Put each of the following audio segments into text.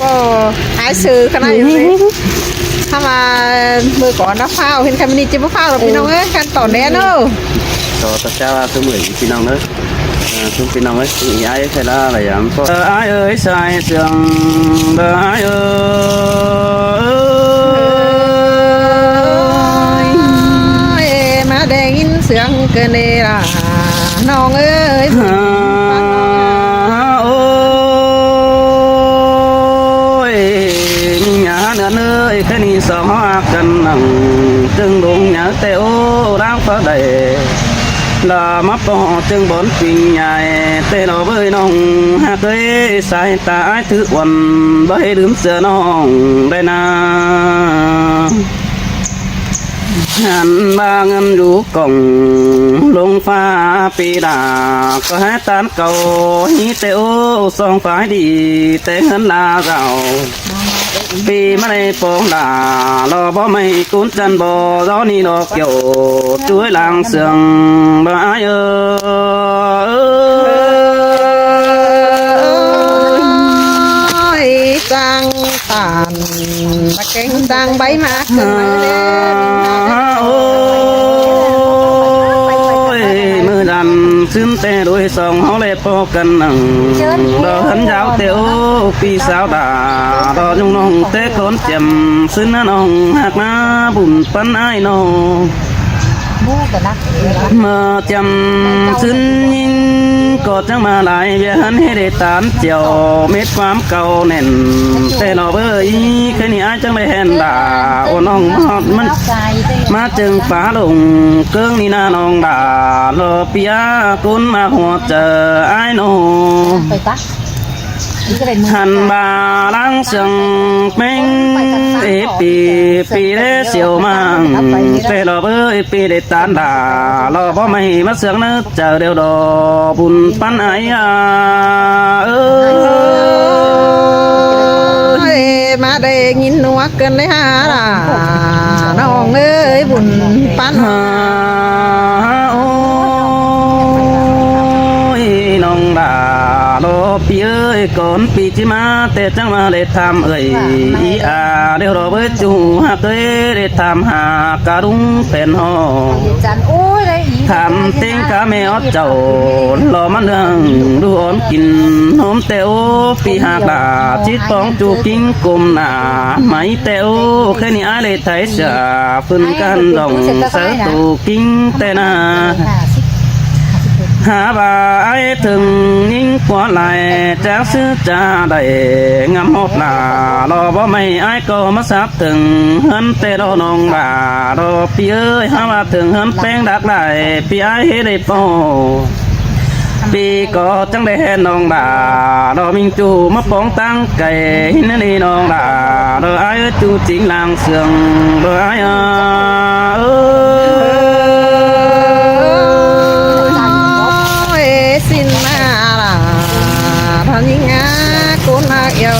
ก็หายสื่อขนาดนี้ถ้ามามือก่อนนะฟ้าวเห็นใครมันนี่จิ้มฟ้าวหรอพี่น้องเอ้ยกันต่อแน่เนอะต่อตะเจ้าตัวเหมือนพี่น้องเนอะทุกพี่น้องเอ้ยมีไอ้ใช่ละอะไรอย่างก็ไอ้เอ้ยใส่เสียงไอ้เอ้ยมาได้ยินเสียงเกินเลยล่ะน้องเอ้ยโอ้ยมีหยาเนื้อเนื้อแค่นี้สองหักกันนั่งจึงดงหยาเตโอร่างฟ้าใดlà mắt bò chân bốn quỳnh nhài tê nó với nông hát ấy sai tái thứ quần với đứng giờ nông đây na hàn ba ngân rú cổng lông pha pi đà có hát tán cầu hí tê ô song phải đi tê hơn là gạo vì mà đây phong đà lo bó mây cuốn chân bò gió ni nó kiểu chuối làng sườn bãi ơi sang tàn bạc kênh sang bấy mà mưa đàn xuyên tê đôi sông hó lê po cần nằng đò hấn giáo tê ô pi sao đà đò nhung nông tê khốn chầm xuyên nông hạt má bùn phân ai nô mơ chầm xuyên nhìn cột chẳng mà lại về hấn hết để tán chiều mết quám cầu nền tê nó với cái này ai chẳng để hèn đà ô nông mất má chừng phá lùng cương ni na nong đà lo pia cún mà hoa chờ ai nô hành bà đang sừng mình ép pi để siêu mang tê lo với pi để tan đà lo bó mày mất sướng nước chờ đều đồ bùn pan ấy ơi mà đây nhìn nó cần đấy ha làน้องเอ้ยบุญปันโอ้ยน้องดาโลปีเอ้ยก่อนปีที่มาแต่จังมาได้ทำเอ้ยอีอาเดี๋ยวเราไปจูหักเอ้ยได้ทำหากระดุงเป็นหอทำเต็งกะแม่อดเจ้ารอมันเรื่องดูอ่อนกินหอมเตวปีหักดาจิตป้องจูกิ้งกลมหนาไม่เตวแค่นี้ไอ้เลยไทยเสียฟื้นกันดองเสือตูกิ้งเตนาหาบ่าไอ้ถึงนิ่งกว่าไหลจากซื้อจ่าได้งำหดหนารอบ่ไม่ไอ้ก็มาซับถึงหันเตรอนองบ่ารอพี่เอ้ยหาว่าถึงหันแป้งดักได้พี่ไอ้เฮ็ดได้พอปีก็จังได้เห็นน้องดาดอมิงจูมาป้องตั้งไก่นั่นนี่น้องดาดอไอ้จูจริงลางเสืองดอไอ้xin mà là thân những á cuốn mà yêu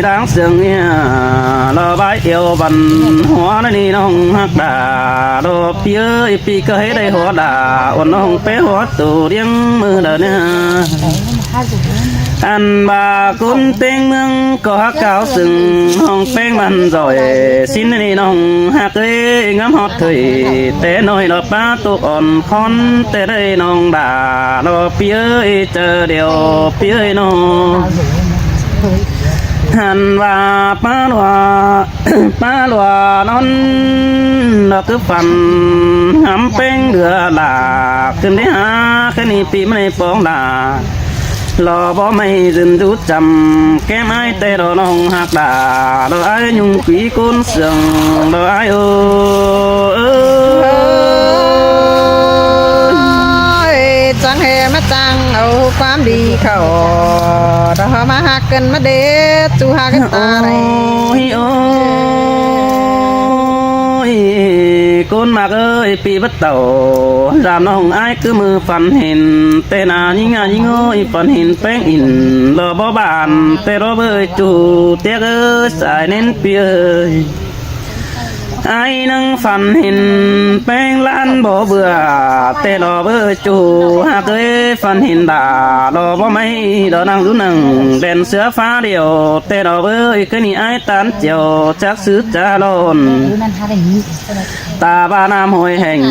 đáng sương nha lo bãi yêu bần hóa nó đi nông hắc đà đồ phía pi cơ hết đây hóa đà ôn nông bé hóa tù điên mưa đờ nè anh bà cún tên mương có hát cao sừng hồng bén man rồi xin đi nông hạt ấy ngắm hót thủy té nồi nó ba tụ ổn con té đây nông đà nó phía chờ điều phía nó hành và ba lúa non nó cứ phần ngắm bén đưa làขึ้นได้หาแค่นี้ปีไม่ป้องด่ารอบ่ไม่ดึงดูจำแก้ไม้แต่รอน้องหักด่ารอไอ้ยุ่งปีก้นเสียงรอไอ้จังเฮมาจังเอาความดีเขาเรามาหักกันมาเด็ดจูหักกันตาไรcôn mạc ơi pi bắt tàu làm nông ai cứ mưa phần hình tê na nhinh ơi phần hình bén in lò bó bàn tê đó bơi chủ tiếc ơi xài nên pi ơi ไอ้นังฝันเห็นแป้งล้านบ่เบื่อแต่รอเบื่อจูหากเคยฝันเห็นด่ารอบ่ไม่ดอนั่งดูหนังเด่นเสือฟ้าเดียวแต่รอเบื่อคืนนี้ไอ้ตานเจียวจักซื้อจะลนตาบ้าน้ำหอยแห่ง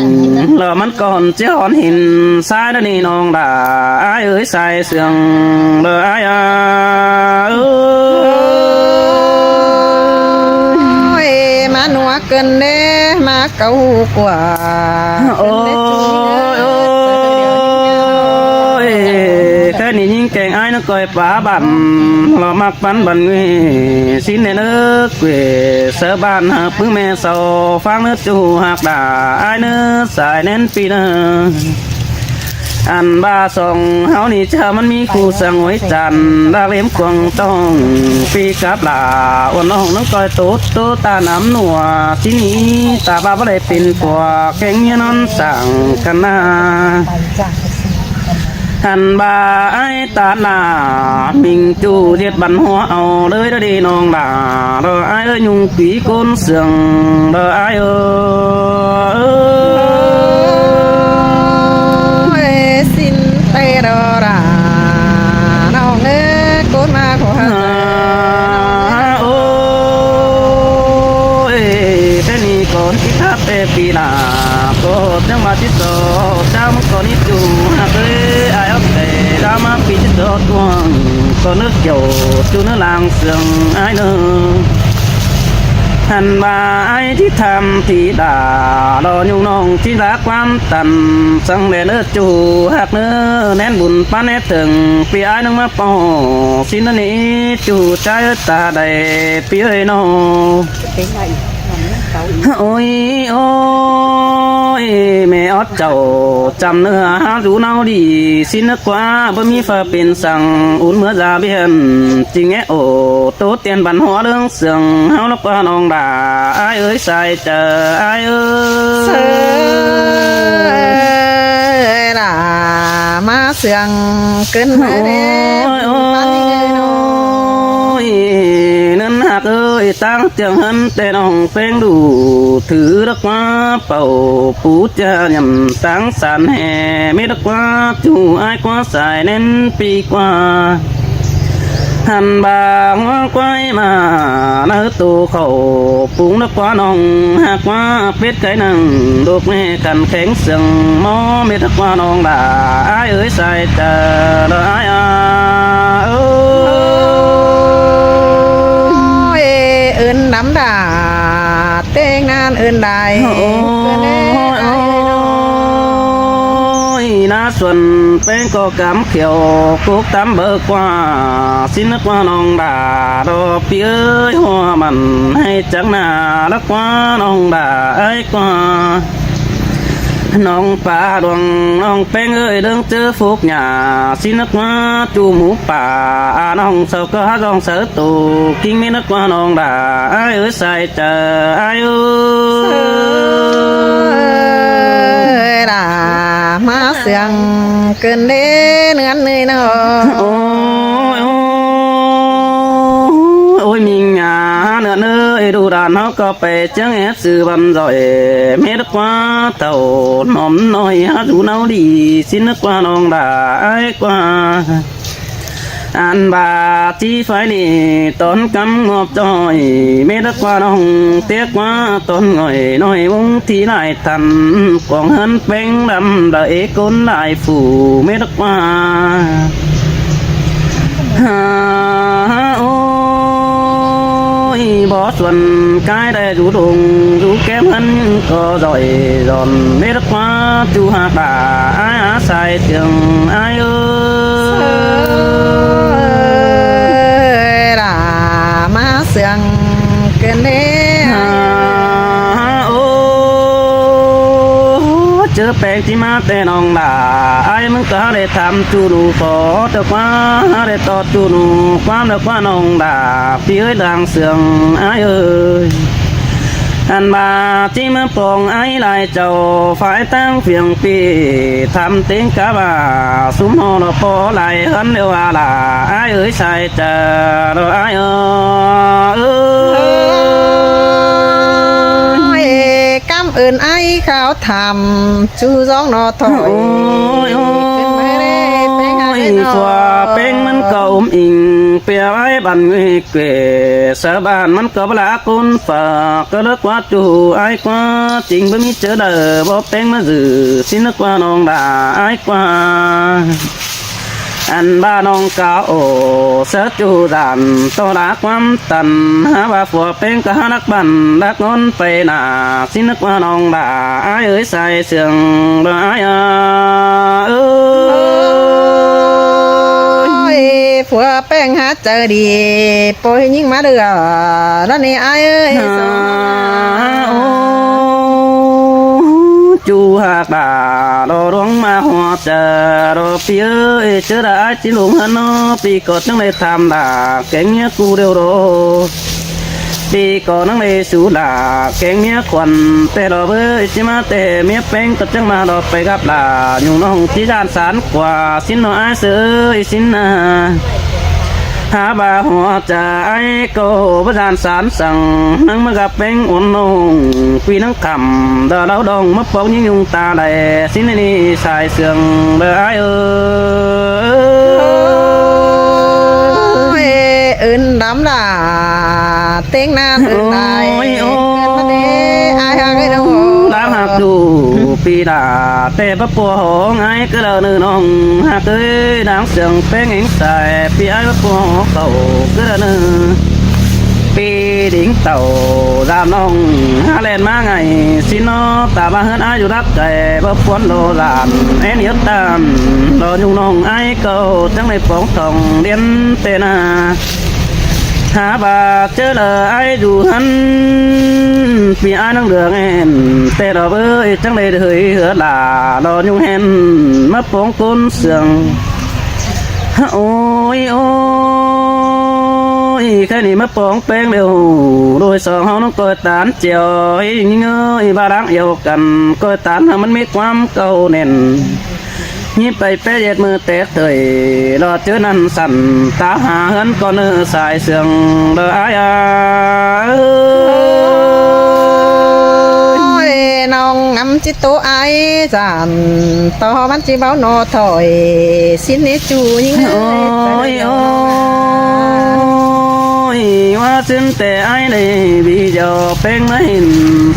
รอมันก่อนเจ้าหอนหินสายแล้วนี่น้องด่าไอ้เอ้ยใส่เสื่องเด้อไอ้เอ้ย มาหนัวเกินเด้มาเก่ากว่า โอ้ยแค่นี้ยิ่งเก่งไอ้นักก่อยป่าบันเรามักปันบันเวสินเนื้อเกวเสือบ้านหาพึ่งแม่เสาฟังเนื้อจูหักด่าไอ้เนื้อสายเน้นปีเนื้ออันบาสองเฮานี่เจ้ามันมีคู่สังไว้จันดาเลี้ยมกวงต้องปีกับลาอ้วนน้องน้องก้อยโตตาน้ำหนัวที่นี้ตาบ้าบ่ได้เป็นปวกแข่งเมียนอนสั่งกันนาหันบาไอ้ตาหนามิงจูเจ็ดบันหัวเอาเลยได้ดีน้องด่าเด้อไอ้เอ้ยยุงปีก้นเสืองเด้อไอ้เอ้ย สินเตรอราน้องเอ้โกนมาขอหา โอ้ยแค่นี้ก่อนที่ทับเปปีหนาก็ยังมาที่โตเจ้ามันก็นิดอยู่หากเลยไอ้เอาแต่ดามาปีที่โตตวงก็นึกเกี่ยวจูเนื้อลางเสื่องไอ้เนื้อหันมาไอ้ที่ทำที่ด่ารอยุ่งน้องที่รักความตันสังเดเนื้อจูหักเนื้อแน่นบุญป้าแน่ถึงปีไอ้นึงมาปอสินนี้จูใจตาใดปีเอ้ยน้องโอ้ยโอ้ยแม่อดเจ้าจำเนื้อหาดูเนาดีสินกว่าบ่มีฟ้าเป็นสั่งอุ่นเมื่อจาเบียนจริงแง่โอ้โตเตียนบันหัวเรื่องเสื่องเฮานักว่าน้องด่าไอ้เอ้ยใส่เจอไอ้เอ้ เสื ย อล่ะมาเสียงเกินมาเด้ โอ้ยนั่นหักเอ้ยตั้งเจียงหันแต่น้องเพ่งดูถือรักว่าเป่าปูจะยำตั้งสันแห่ไม่รักว่าจูไอ้กว่าสายเน้นปีกว่าหันบางว่าควายมาเนื้อตัวเขาปุงนักว่าน้องหากว่าเป็ดไก่นังลูกแม่กันแข็งเสียงหมอไม่รักว่าน้องด่าไอ้เอ้ยใส่เจอได้เอ้ย เอินน้ำดาเต้งนานเอินใด โอ้ยน่าส่วนเป็นก็กำเขียวกุกตำเบิกว่าสินักว่าน้องด่าดอกพี่เอ้ยหัวมันให้จังหน้ารักว่าน้องด่าไอ้กว่าน้องป่าดวงน้องแป้งเอ้ยเดินเจอฟุกหญ้าสินักว่าจูหมูป่าน้องเสาก็ร้องเสือตูกิ้งไม่นักว่าน้องด่าไอ้เอ้ยใส่เจอไอ้เอ้ย ล่ะมาเสียงเกินเด้เนื้อเนยเนาะ โอ้ยโอ้ยมิงหาเนื้อเนื้อดูดานเขาก็ไปจังแอบซื้อบันจ่อยเม็ดกว่าเต่าหนอมน้อยหาดูเนาดีสินึกว่าน้องด่าไอ้กว่าอันบาที่ไฟนี่ตอนกำงอบจอยเม็ดกว่าน้องเตี้ยกว่าตอนง่อยน้อยวงที่นายทันกองหันเป่งดำได้ก้นลายฝูเม็ดกว่าฮาโอ้ยบ่ส่วนกายได้ดูดงดูแก้มหันก็ดอยดอนเม็ดกว่าจูหากด่าไอ้อาใส่เตียงไอ้เอ้ย ล่ะมาเสียงเกินเด้ โอ้เจอแปลงที่มาแต่น้องด่าไอ้มึงก็ได้ทำจูนูขอแต่ว่าได้ต่อจูนูความแต่ว่าน้องด่าพี่เอ้ยดังเสียงไอ้เอ้ยอันบาที่มาปองไอ้ลายเจ้าฝ่ายตั้งเพียงปีทำเต็งกะบาสุมหอพอลายหันเดียวลาไอ้เอ้ยใส่เจอไอ้เอ้ย เอินไอ้ขาวทำชูร้องนอถอย โอ้ยโอ้ เป็นไม่ได้เป็นไง ย นอ ตัวเป็นมันเก่าอิงเปียไว้บันเกสาบานมันก็บลาคนฝากก็เลิกว่าจูไอ้กว่าจริงไม่มีเจอเด้อบ่เป็นมาสื่อสินึกว่าน้องด่าไอ้กว่าอันบ้าน้องกาโอเสือจูดันตัวรักความตันหาว่าผัวเป็นก็หารักบันรักงอนไปหนาสินึกว่าน้องด่าไอ้เอ้ยใส่เสียงด่าไอ้เอ้ย ผัวแป้งหาเจอดีปล่อยยิงมาเดือแล้วนี่ไอ้เอ้ย โอ้จูหากด่าดอร้องมาหัวเจอดอปีเอ้ยเจอได้จิลุงฮันนอปีกอดจังเลยทำด่าแกงเนี้ยกูเดียวโรปีก่อนนั่งเลยสูด่าแกงเนี้ยควันแต่ดอเบ้ยจิมาแต่เมียแป้งก็จังมาดอไปกับด่าอยู่น้องที่ด้านสารกว่าสินน้อยเสือสินนาหาบาหัวใจก็ประจานสารสั่งนั่งมากับเป็นอุ่นนงปีนังคำเดาเราดองมาปองยิ่งยุงตาแดสินนี่สายเสืองเบอไอเอินดำด่าเต็งนานเอินได้เกินมาเด้ไอ้หางไอ้น้อง ลาหักดูปีดาแต่ปะปัวหงไอ้ก็เลอน้องหักเอ้ยนางเสืองเป็นเองใส่ปีไอ้ปะปัวหเก่าก็เลอปีดิ่งเต่าดามน้องหาแลนมาไงสินอตาบ้าเฮินอาอยู่รับใจบ่พวนโลลานเอ็นยศตามรออยู่น้องไอ้เก่าจังในปองทองเรียนเตนาหาบาเจอเลยไอ้ดูหันปีไอ้นั่งเดืองเอ็นแต่เราเอ้ยจังเลยเฮยเหือหลารออยู่เห็นมาปองก้นเสืองโอ้ยโอ้ยแค่นี้มาปองแป้งเร็วโดยสองเฮาน้องกอยตานเจียวยิ่งเอ้ยบารังเอียวกันกอยตานมันมีความเก่าแน่นนี่ไปเปรตมือเตะเตยรอเจอนั่นสั่นตาหาเหินก็เนื้อสายเสืองเด้ออน้องนำจิตโตไอ้จานต่อมันจีเบาโนถอยสินนี้จูยิ่ง โอ้ยโอ้ยว่าสิ้นแต่ไอ้เลยบีเจาเป็นไม่เห็น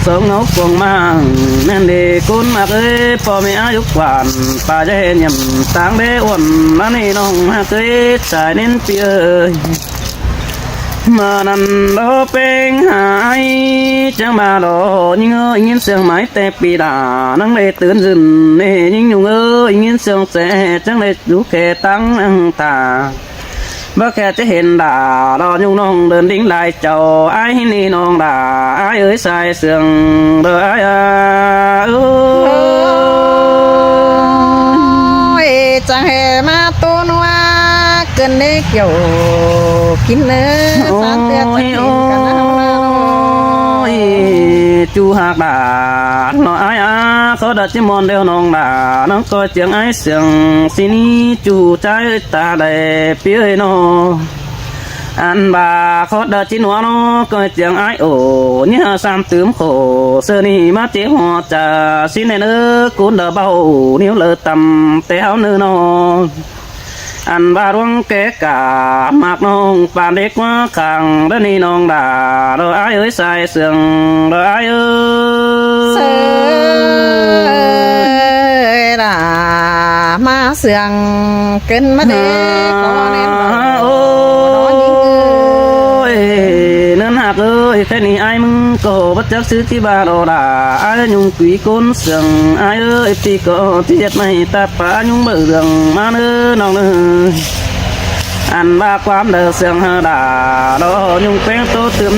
สองเงากวงมานั่นเด็กคุณมาเอ้ยพอไม่อายุกว่าป่าจะเห็นยำต่างเด้อ้วนมานี่น้องฮักเอ้ยสายเน้นเปียมานันโลเป็นหายจังมาโลยิ่งเอ้ยยินเสียงไม้แต่ปีดานั่งเลยตื่นซึนนี่ยิ่งอยู่เอ้ยยินเสียงแสจังเลยดูแค่ตั้งตาบ่แค่จะเห็นด่ารออยู่น้องเดินดิ้งลายเจ้าไอ้นี่น้องด่าไอ้เอ้ยสายเสียงเด้อไอ้จังแห่มาตัวนัวเกินเด็กเกี่ยวกินเนื้อสารเตี้ยจะกินกันนะจูหากด่าน้อยเขาดัดจิมอนเดียวน้องด่าน้องก็เจียงไอ้เสียงสินี้จูใจตาได้เปียโนอันบาเขาดัดจินัวน้องก็เจียงไอ้โอ้เนี่ยสามตื้มโขเสื้อนี่มาเจียหัวจ่าสิเนเนื้อกุนเดาเบานิ้วเลอต่ำแต่เอาเนื้อนออันบาร่วงแกกามากน้องปานเด็กว่าขังเดนี่น้องด่าเราไอ้เอ้ยสายเสียงเราไอ้เอ้ย เสือด่ามาเสืองเกินมาเด็กก็เน้น โอ้ยนั่นหักเอ้ยแค่นี้ไอ้มึงก็บัดจักซื้อที่บ้านเราด่าไอ้ยุงกุยก้นเสียงไอ้เอ้ยปีก็ที่เจ็ดไม่ตาป่ายุงเบื่องมาเนื้อน้องเนื้ออันว่าความเดือดเสียงด่าเรายุงแป้งโตตึม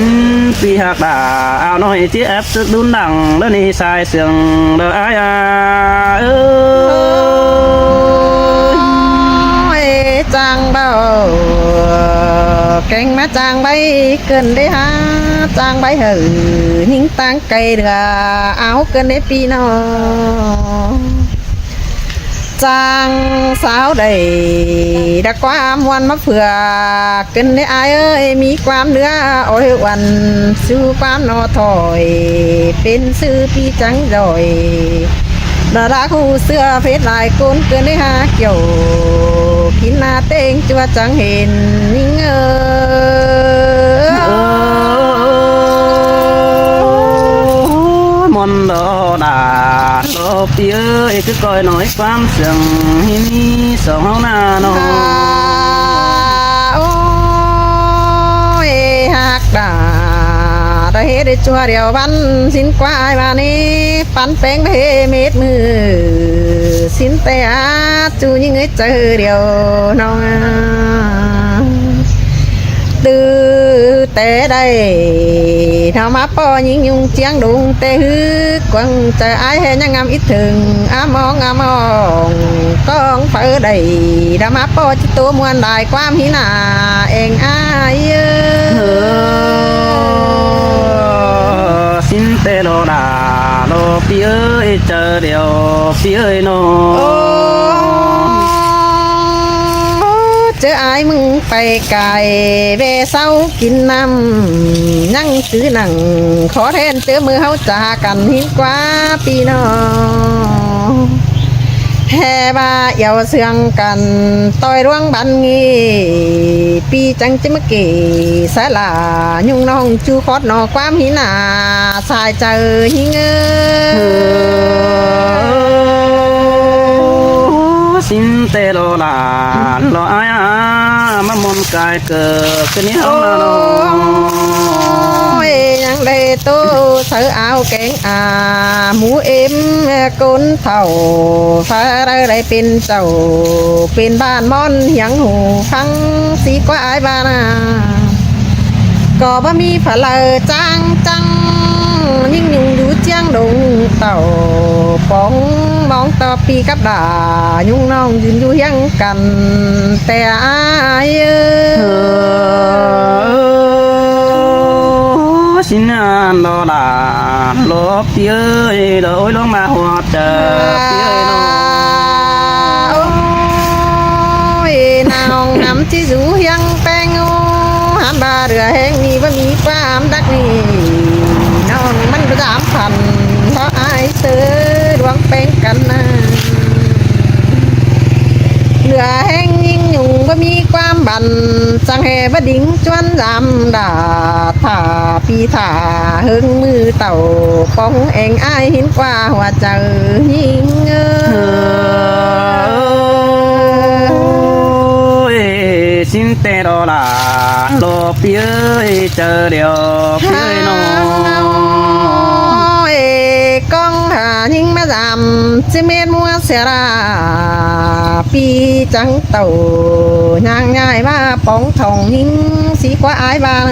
ปีหักด่าเอาหน่อยที่แอบสึกดุนดังแล้วนี่สายเสียงเด้อไอ้เอ้ย จังเบาเก่งมาจังใบเกินได้ฮะจังใบหือยิ่งตั้งไกลเดือเอาเกินได้ปีนอ จางสาวใดดักความวันมาเผื่อเกินได้อายเอ้ยมีความเนื้ออ้อยวันสู้ความนอถอยเป็นซื้อพี่จังดอยดาราคู่เสื้อเพชรลายก้นเกินได้หาเกี่ยวกินหน้าเต้งจัวจังเห็นนิ่งมนต์ดอดาโลปีเอ้ยคือก้อยน้อยความเสียงให้มีสองเฮาหน้าน้อง โอ้ยหักดาได้เฮ็ดได้จัวเดียววันสินกวายมานี้ปันแป้งไปเม็ดมือสินแต่อาจูยิ่งเอ้ยเจอเดียวน้องตื้อแต่ได้ทำมาป้อยิงยุงเจียงดุงแต่ฮือกวังเจอไอ้เห็นยังงามอีถึงมองก้องเปิดได้ทำมาป้อจิตตัวมวนได้ความหินาเองอายสินเตโลดาโลปีเอ้ยเจอเดียวปีเอ้ยน้อง เจออายมึงไปไก่เบเศร้ากินน้ำนั่งซื้อหนังขอแทนเจอมือเฮาจากันหินกว่าปีน้องแห่บาเยาวเสืองกันต่อยร่วงบันงีปีจังจิมกีสาลายุ่งน้องจูคอดนอความหินาสายเจอหิงสินเตโลลาโลอายามามนกายเกิดขึ้นนี้เอาละน้อง ยังได้โตเสือเอาแกงหมูเอ็มก้นเท่าฟ้าได้เป็นเจ้าเป็นบ้านมอนยังหูฟังสีกว่าไอ้บ้านาก็บ่มีฝาเลอจังยิ่งยุงอยู่เจียงดงเต่าป้องมองต่อปีกับด่ายุ่งน้องยืนอยู่ยังกันแต่อายสินานโลดาโลปีเอ้ยโดยลงมาหัวเจอปีเอ้ยน้องโอ้ยนางนำที่อยู่ยังแป้งหันบาเรือแห้งนี่ว่ามีความดักนี่น้องมันก็3,000เพราะอายเสือดวงเป็นกันนะเรือแห้งยิ่งยุงว่ามีความบันจังแห่บดิ่งจวนจำดาถ่าปีถ่าหึงมือเต่าป้องเองอายหินกว่าหัวเจอยิงสินเตโลลาโลปีเอ้ยเจอเดียวปีเอ้ยน้องก้องหายิงมาจำจิเมนมัวเสียราปีจังเต่าย่างง่ายมาป้องทองยิงสีกว่าอายบาง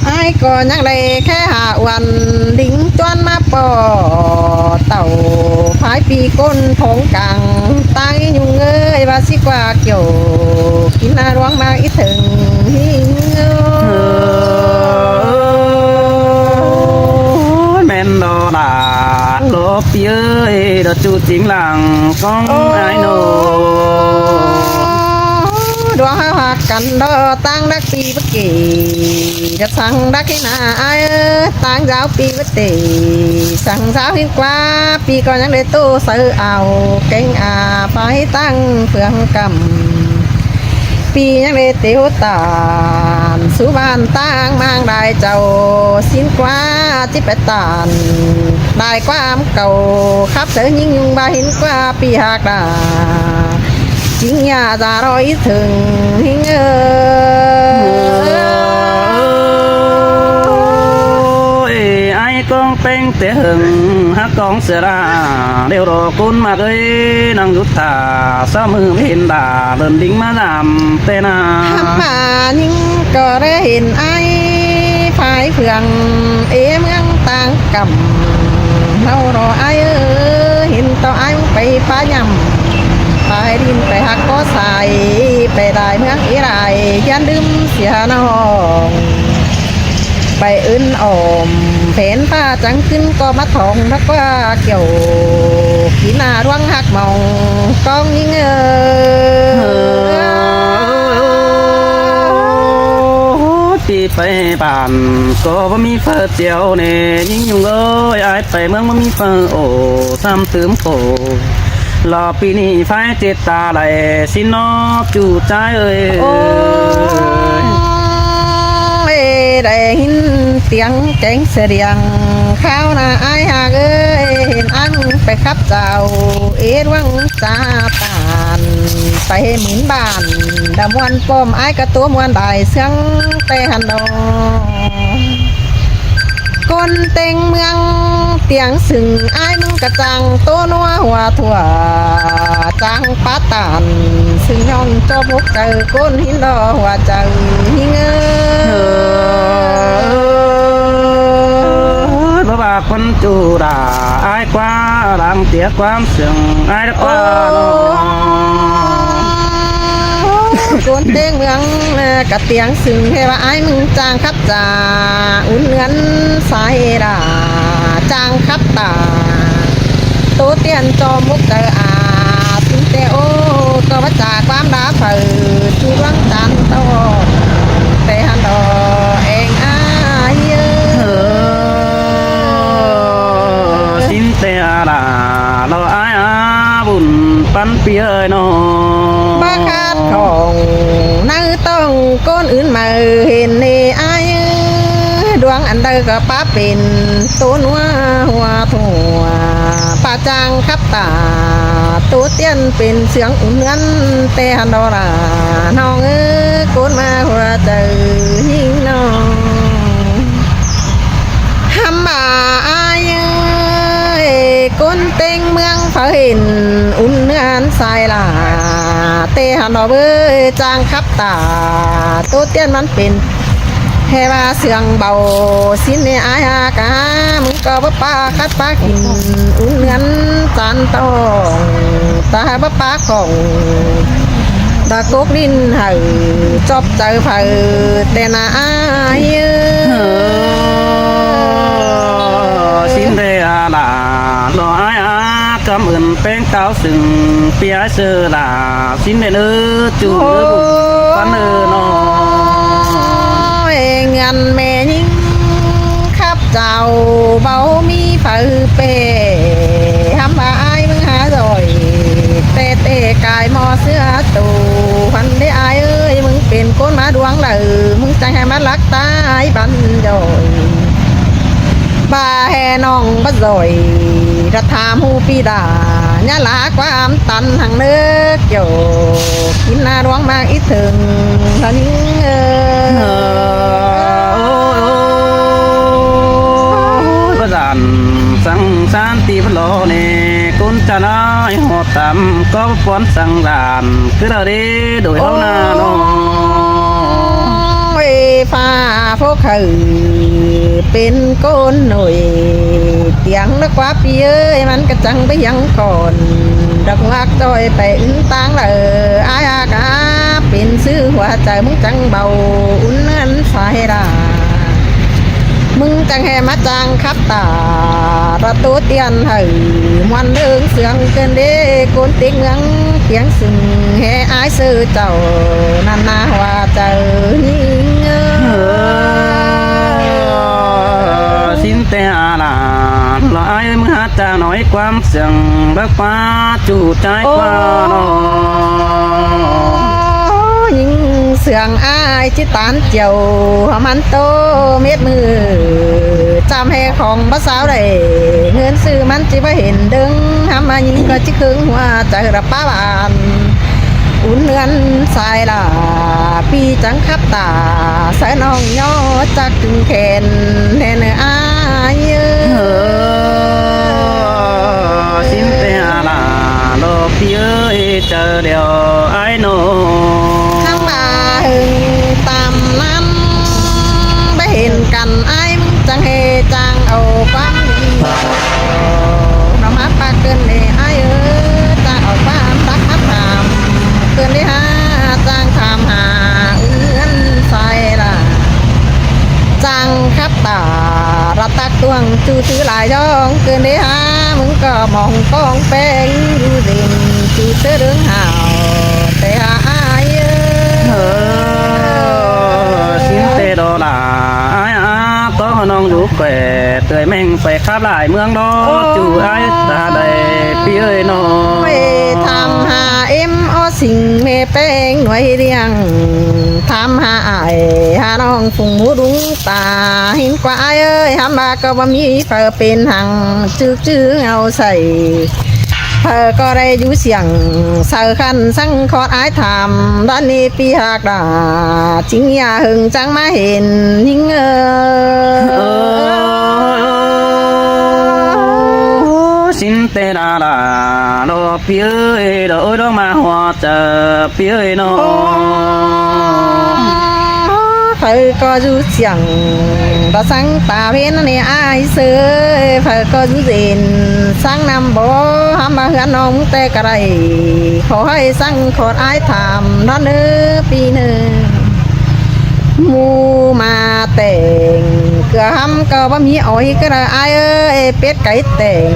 อายก่อนยังได้แค่หาวันลิงจวนมาปอเต่าพายปีก้นทองกังตั้งยุงเอ้ยว่าสิกว่าเกี่ยวกินนาร้วงมาอีถึงหิงแม่นโลดาโลปีเอ้ยดจูจิงหลังก้องไอ้โนดวงหักกันดอตั้งดักปีบกีจะสั่งดักให้นาไอ้ตั้งยาวปีบตีสั่งสาวหินกว่าปีก่อนยังได้ตู้เสือเอาเก่งไปตั้งเพื่องกำปียังได้เตียวตานสุบานตั้งมางได้เจ้าสินกว่าจิบตานได้ความเก่าขับเสือยิ่งยุงบาหินกว่าปีหักดาจิงยาจะรอยถึงหิงไอ้กองเป็งเตะหึงฮักกองเสือราเดี๋ยวรอคุณมาเลยนั่งยุทธาสามือเห็นด่าเดินดิ้งมาดำเตนาทำมายิ่งก็ได้เห็นไอ้ภายเพื่องเมืองต่างกำเรารอไอ้เห็นต่อไอ้ไปป้ายำไปดินไปหักก็ใส่ไปได้เมืองอีไรยันดื่มเสียน้องไปอื่นอมเพนป้าจังขึ้นก็มาทองทักว่าเกี่ยว กินหน้าดวงหักเมองกองยิงปีไปบ้านก็บ่มีเฟอเจียวเนี่ยยิ่งยุ่งเอ้ยอายไปเมืองบ่มีเฟอโอ้ซ้ำเติมโกรอปีนี้ไฟเจ็ดตาไหลสินอบจู่ใจเอ้ย โอ้ยได้ยินเสียงแจ้งเสียงข้าวหน้าอายหากเอ้ยเห็นอันไปขับเจ้าเอ็ดวังซาตานไปหมิ่นบ้านดำวันป้อมอายกระตัวมวนได้เสียงแต่หันดอคนเต็งเมืองเตียงสึงอายมึงกระจังโตนัวหัวถั่วจังปาตานซึ่งย่องเจ้าพกเจอก้นหินดอหัวเจอหิงบ่ว่าคนจูด่าอายกว่าลำเตียความเสื่องอายกว่าน้อง คนเต็งเมืองกระเตียงสึงให้ว่าอายมึงจางคับจ่าอุ่นเงินสายดาจางคับตาโตเตียนจอมุกเจออาถึงแต่โอ้ก็ว่าจากความดาเผิดจูดวงจันทร์โตแต่หันดอเองอายสินเตอาลาเราอายอาบุญปันเปียน้อง บ้าคาดของนั่งต้องก้นอื่นมาเห็นในอายดวงอันใดก็ป้าเป็นตัวนัวหัวถั่วป้าจางคับตาตัวเตี้ยนเป็นเสียงอุ่นเงินแต่หันดอลาน้องก้นมาหัวเจอหิงน้องทำบ่าอายก้นเต็งเมืองเผาเห็นอุ่นเงินสายลาเตหันดอเบยจางคับตาตัวเตี้ยนมันเป็นแค่ว่าเสียงเบาสินในอายากามึงก็บ่ปาคัดปากินอุ่นเงินจานตองตาบ่ปาของตะกกดินเหือจอบเจอเผอแต่นาอายสินเตอาลาเราอายอากำอื่นเป็นเก้าสึงเปียเสือลาสินเนื้อจูเนื้อบุญปันน้องเงินแม่ยิงขับเจ้าเบามีเผือเป้ทำมาอายมึงหาดอยเตะเตะกายมอเสื้อตูพันได้อายเอ้ยมึงเป็นคนมาดวงเลยมึงจังให้มันรักตายบันดอยบาแห่น้องบัดดอยระทามหูปีดาญาลาความตันหังเลิกโยกินหน้าดวงมากอีถึงท่านี้ประดานสังสารตีพลอเนกุนจะน้อยหอดตำก็ป้อนสังดานคือเราได้โดยเฮานาน้องฟ้าพวกเขาเป็นก้นหน่อยเตียงนักว่าปีเอ้ยมันกระจังไปยังก่อนดักวักจอยไปอึนตังเลยอายากาเป็นซื้อหัวใจมึงจังเบาอุ่นนั้นสายดามึงจังแห่มาจังคับตาประตูเตียนเหือมันเดิงเสียงเกินเด้ก้นติ๊กเมืองเตียงสึงแห่อายซื้อเจ้านันนาว่าเจอหิงสินเตอาลาเราอายมึงหาจะน้อยความเสียงบักฟ้าจู่ใจกว่าน้องยิงเสียงอายจิตานเจียวมันโตเม็ดมือจำให้ของภาษาได้เงินซื้อมันจิว่าเห็นดึงทำมายิงก็จิคึงว่าใจระป้าบานอุ่นเงินสายลาปีจังคับตาสายน้องย่อจักถึงแขนแน่เนื้ออายสินเตอาลาโลพี่เอ้ยเจอเดียวไอ้โนทำมาหึงตามนั้นไปเห็นกันไอ้จังเฮจังเอาความดีเรามาปากเกินเลยไอ้จังเอาความรักทับทามเกินเลยฮะจังทำหาเงินใส่ละจังคับตาระตักตวงจูซื้อหลายย่องเกินเลยฮะมึงก็ มองกองแป้งอยู่เด่นจูเตอเรื่องหาวแต่หาอายxin tê đó là ai có non rú quẻ tươi mình phải khắp lại mương đó chủ ai ta đây pi ơi nó ทำหาเอ็มอสิ่งเมแป้งหน่วยเรียงทำหาไอหาน้องฟุงหูดุงตาเห็นกว่าไอเอ้ยทำมาก็บ่มีเฟอเป็นหังจื้อเอาใส่เธอก็ได้อยู่เสียงเสือขันสังคอดอายทำด้านนี้ปีหากดาจิงอย่าหึงจังมาเห็นยิ่งxin tê là đồ pi ơi đồ đó mà hoa chờ pi ơi nó เธอก็อยู่เสียงตาสังตาเพ้นนี่อายเสือเธอก็อยู่เด่นสังนำบ่ทำมาเฮือนน้องแต่กระไรขอให้สังขอดอายทำด้านเนื้อปีหนึ่งมูมาแต่งเกลือห้ำก็บ่มีอ้อยก็ได้อายเอ้ยเป็ดไก่แต่ง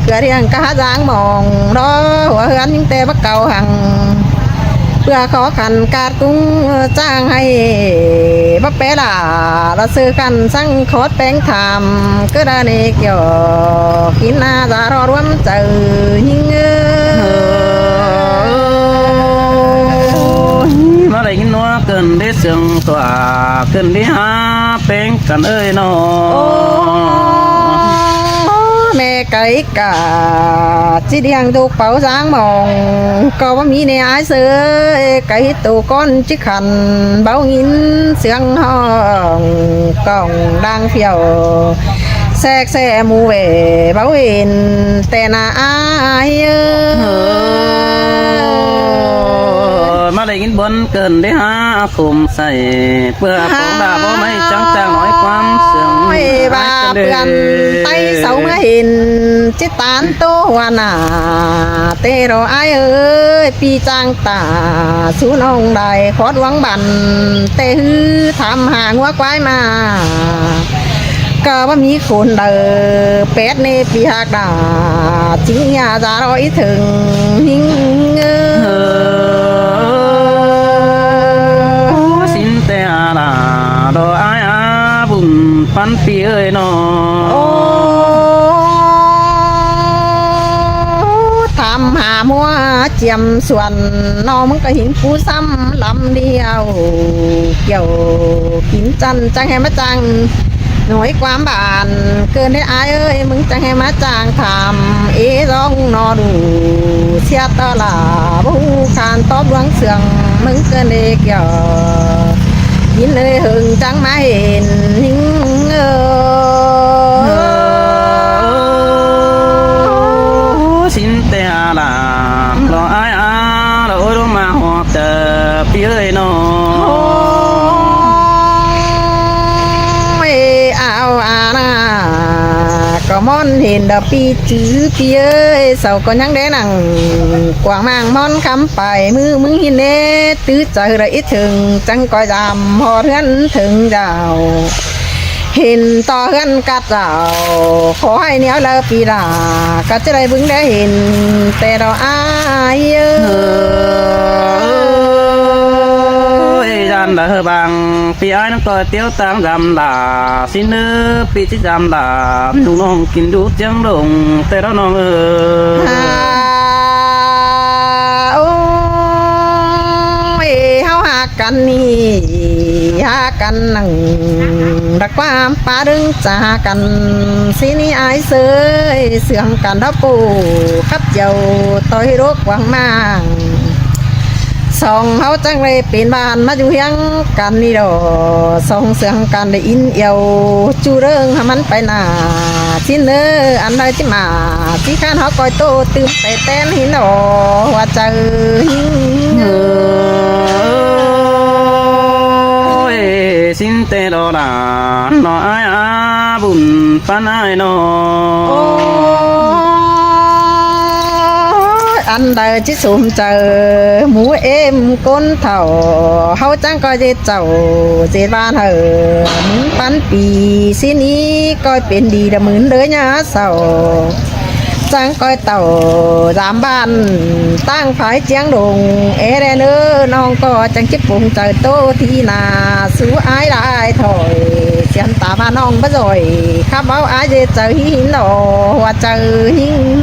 เกลือเรียงกะจางมองรอหัวเฮือนยิ่งแต่บ่เก่าหังเพื่อขอขันกาดกุ้งจ้างให้บ่เปล่าเราซื้อกันสั่งโคตรแป้งทำก็ได้เนกหยอกกินหน้าจะรอรวมเจอยิ่งnó lại nó cần để sương tỏa cần để há bên cần ơi nó แม่ไก่กาจีเดียงถูกเป่าสางมองก็ว่ามีในอายเสือไก่ตัวก้อนจิขันเบาหินเสียงห้องกล่องดังเพียวแทรกแซ่หมูเวเบาเห็นแต่น่าอายมาเลยกินบนเกินได้หาคุมใส่เพื่อของดาบ่ไม่จังจางน้อยความเสื่อม ไม่บาเปื่อนไตเสามาเห็นจิตตานตัวนาเตโรอายเอ้ยปีจางตาสู้น้องได้ขอดหวังบันเตฮือทำหางัวควายมาก็ว่ามีคนเดินเป็ดในปีหากดาจริงอย่าจะรออีถึงหิงสินแต่ลาดออายบุญปันปีเอ้ยนอทำหามัวเจียมส่วนน้องมึงก็หินผู้ซ้ำลำเดียวเกี่ยวหินจันจังให้มาจังหน่วยความบานเกินได้อายเอ้ยมึงจะให้มาจ้างทำร้องนอดูเสียตลาบูคานตอบดวงเสืองมึงเกินได้เกี่ยวยินเลยหึงจังมาเห็นหิงสินแต่ลาดออายดอดมาหัวเจอปีเอ้ยนอก็มอนเห็นดอกปีจื้อปีเอ้ยเสาก็ยังได้หนังกว่างมางมอนคำไปมือมึงหินเน่ตื้อใจระอิถึงจังก้อยดำพอเทือนถึงดาวเห็นต่อเฮือนกัดเจ้าขอให้เนี้ยเลอปีลาก็จะได้บึงได้เห็นแต่เราอายgian là bằng pi ai nó coi tiêu tăng giảm là xin nữ pi chỉ giảm là đúng non kín đút chẳng đồng tê đó non ôi hao hạกันนี่หากันนั่งรักความป้าดึงจ่ากันสินี่อายเสยเสื่องกันดับปูขับเจ้าต่อยรกวางมางสองเขาจังเลยเป็นบ้านมาอยู่เฮียงกันนี่ดอสองเสียงกันได้อินเอียวจูเรื่องให้มันไปหนาชิ้นเนื้ออันใดที่มาที่ข้านเขาคอยโตตื่นแต่เต้นหินดอว่าเจอหิงxin tê đó là nó ai bùn pan ai nó อันใดที่สูมเจอหมูเอ็มก้นเถ่าเขาจังก็จะเจ้าเจ็ดบ้านเหอปันปีสินี้ก็เป็นดีดะหมื่นเด้อเนี่ยเศร้า trang coi tàu giảm ban tăng phải chén đùng ế đen ơ non có chẳng chiếc vùng trời tô thì là xứ ái lại thôi xem ta ba non bắt rồi khắp báo ái dê trời hin nổ hoa trời hin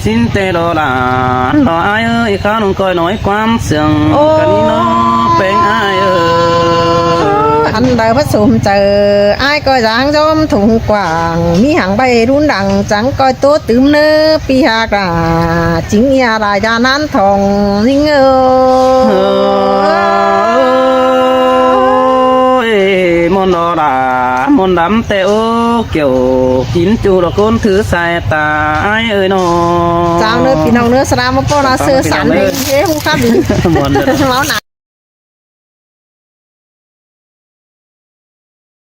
xin tê đồ là lo ai ơi khá nông coi nói quan sương cái nó bên ai ơi anh đời bắt sùm chờ ai coi dáng gióm thùng quảng mi hàng bay đun đằng trắng coi tốt tưm nơ pi hạc là chính nhà đại gia nan thòng linh ơi môn đó là môn đắm tê ô kiểu kín chu là con thứ sai ta ai ơi nó sao nữa pin nào nữa sao mà có là sơ sản đấy thế không khác gì máu nặng